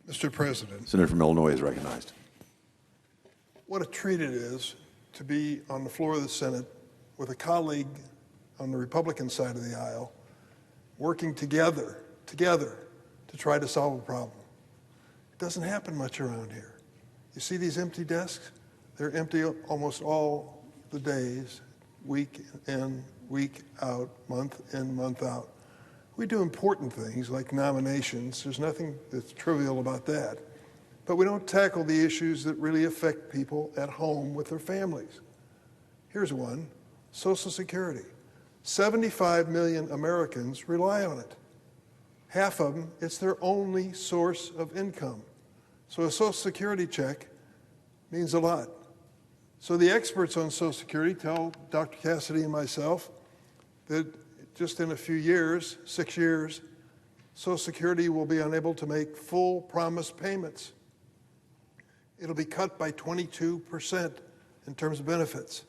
Mr. President, Senator from Illinois is recognized. what a treat it is to be on the floor of the Senate with a colleague on the Republican side of the aisle, working together to try to solve a problem. It doesn't happen much around here. You see these empty desks? They're empty almost all the days, week in, week out, month in, month out. We do important things like nominations. There's nothing that's trivial about that. But we don't tackle the issues that really affect people at home with their families. Here's one, Social Security. 75 million Americans rely on it. Half of them, it's their only source of income. So a Social Security check means a lot. So the experts on Social Security tell Dr. Cassidy and myself that just in a few years, 6 years, Social Security will be unable to make full promised payments. It'll be cut by 22% in terms of benefits.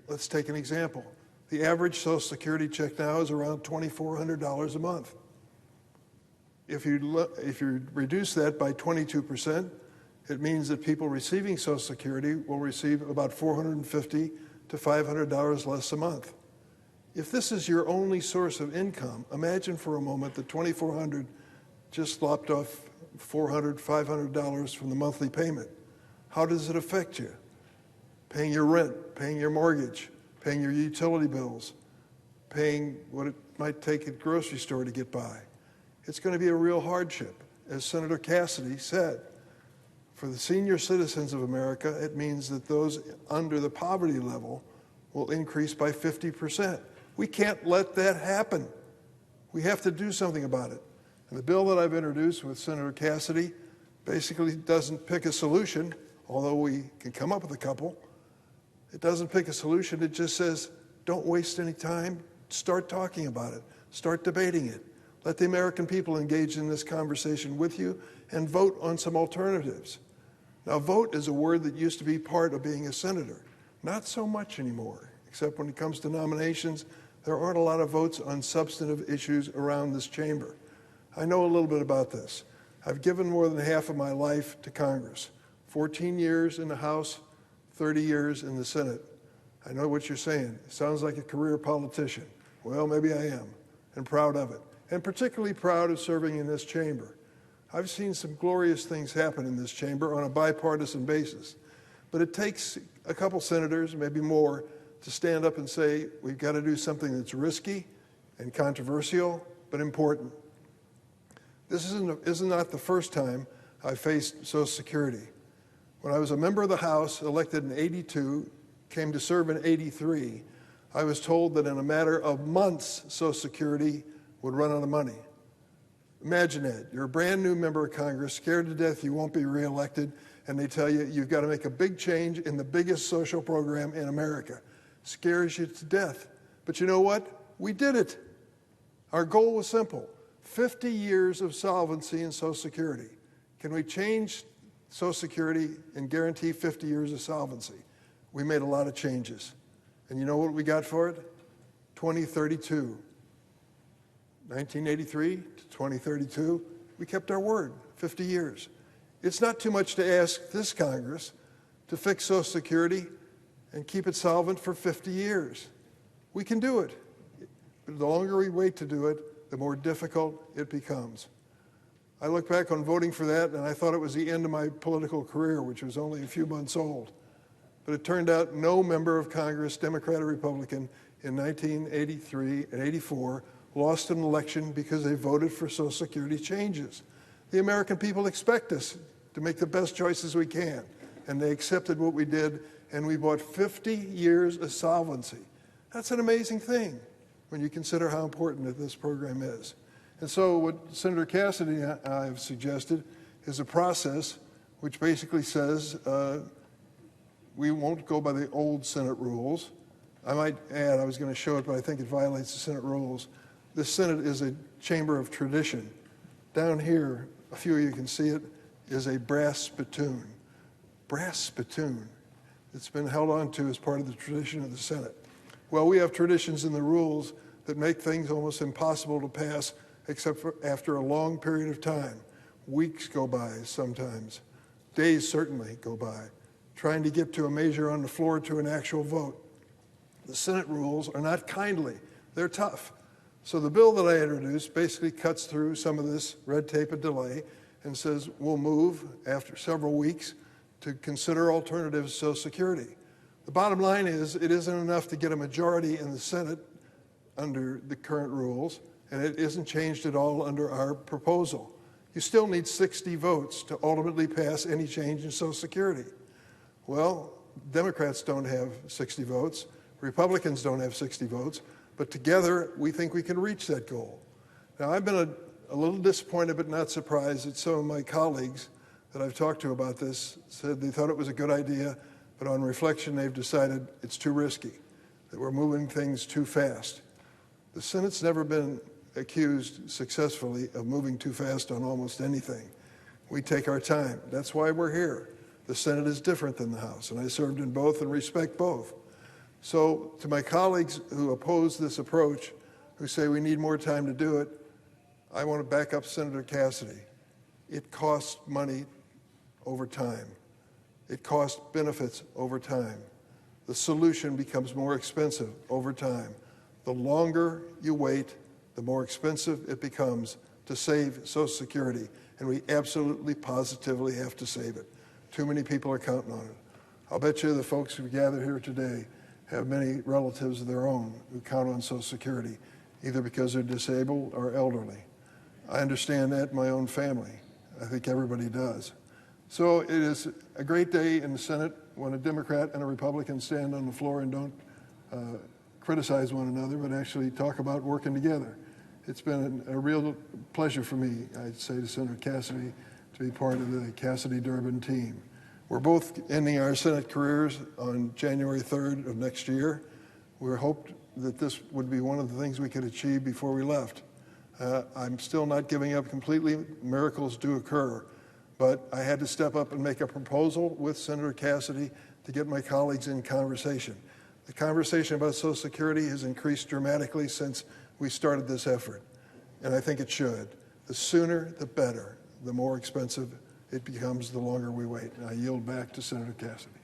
Let's take an example. The average Social Security check now is around $2,400 a month. If you reduce that by 22%, it means that people receiving Social Security will receive about $450 to $500 less a month. If this is your only source of income, imagine for a moment that $2,400 just lopped off $400, $500 from the monthly payment. How does it affect you? Paying your rent, paying your mortgage, paying your utility bills, paying what it might take at the grocery store to get by. It's going to be a real hardship. As Senator Cassidy said, for the senior citizens of America, it means that those under the poverty level will increase by 50%. We can't let that happen. We have to do something about it. And the bill that I've introduced with Senator Cassidy basically doesn't pick a solution, although we can come up with a couple. It doesn't pick a solution. It just says, don't waste any time. Start talking about it. Start debating it. Let the American people engage in this conversation with you and vote on some alternatives. Now, vote is a word that used to be part of being a senator. Not so much anymore, except when it comes to nominations, there aren't a lot of votes on substantive issues around this chamber. I know a little bit about this. I've given more than half of my life to Congress, 14 years in the House, 30 years in the Senate. I know what you're saying. It sounds like a career politician. Well, maybe I am, and proud of it, and particularly proud of serving in this chamber. I've seen some glorious things happen in this chamber on a bipartisan basis, but it takes a couple senators, maybe more, to stand up and say, we've got to do something that's risky and controversial, but important. This is not the first time I faced Social Security. When I was a member of the House, elected in '82, came to serve in '83, I was told that in a matter of months, Social Security would run out of money. Imagine that. You're a brand new member of Congress, scared to death you won't be reelected, and they tell you you've got to make a big change in the biggest social program in America. Scares you to death. But you know what? We did it. Our goal was simple. 50 years of solvency in Social Security. Can we change Social Security and guarantee 50 years of solvency? We made a lot of changes. And you know what we got for it? 2032. 1983 to 2032, we kept our word, 50 years. It's not too much to ask this Congress to fix Social Security and keep it solvent for 50 years. We can do it. But the longer we wait to do it, the more difficult it becomes. I look back on voting for that, and I thought it was the end of my political career, which was only a few months old. But it turned out no member of Congress, Democrat or Republican, in 1983 and 84 lost an election because they voted for Social Security changes. The American people expect us to make the best choices we can, and they accepted what we did, and we bought 50 years of solvency. That's an amazing thing when you consider how important this program is. And so what Senator Cassidy and I have suggested is a process which basically says we won't go by the old Senate rules. I might add, I was going to show it, but I think it violates the Senate rules. The Senate is a chamber of tradition. Down here, a few of you can see it, is a brass spittoon. Brass spittoon. It's been held on to as part of the tradition of the Senate. Well, we have traditions in the rules that make things almost impossible to pass except for after a long period of time. Weeks go by sometimes. Days certainly go by, trying to get to a measure on the floor to an actual vote. The Senate rules are not kindly. They're tough. So the bill that I introduced basically cuts through some of this red tape and delay and says we'll move after several weeks to consider alternatives to Social Security. The bottom line is it isn't enough to get a majority in the Senate under the current rules, and it isn't changed at all under our proposal. You still need 60 votes to ultimately pass any change in Social Security. Well, Democrats don't have 60 votes, Republicans don't have 60 votes, but together we think we can reach that goal. Now, I've been a little disappointed but not surprised that some of my colleagues that I've talked to about this said they thought it was a good idea, but on reflection they've decided it's too risky, that we're moving things too fast. The Senate's never been accused successfully of moving too fast on almost anything. We take our time. That's why we're here. The Senate is different than the House, and I served in both and respect both. So to my colleagues who oppose this approach, who say we need more time to do it, I want to back up Senator Cassidy. It costs money over time. It costs benefits over time. The solution becomes more expensive over time. The longer you wait, the more expensive it becomes to save Social Security, and we absolutely, positively have to save it. Too many people are counting on it. I'll bet you the folks who gathered here today have many relatives of their own who count on Social Security, either because they're disabled or elderly. I understand that in my own family. I think everybody does. So it is a great day in the Senate when a Democrat and a Republican stand on the floor and don't criticize one another, but actually talk about working together. It's been a real pleasure for me, I'd say to Senator Cassidy, to be part of the Cassidy-Durbin team. We're both ending our Senate careers on January 3rd of next year. We hoped that this would be one of the things we could achieve before we left. I'm still not giving up completely. Miracles do occur. But I had to step up and make a proposal with Senator Cassidy to get my colleagues in conversation. The conversation about Social Security has increased dramatically since we started this effort, and I think it should. The sooner, the better. The more expensive it becomes, the longer we wait. And I yield back to Senator Cassidy.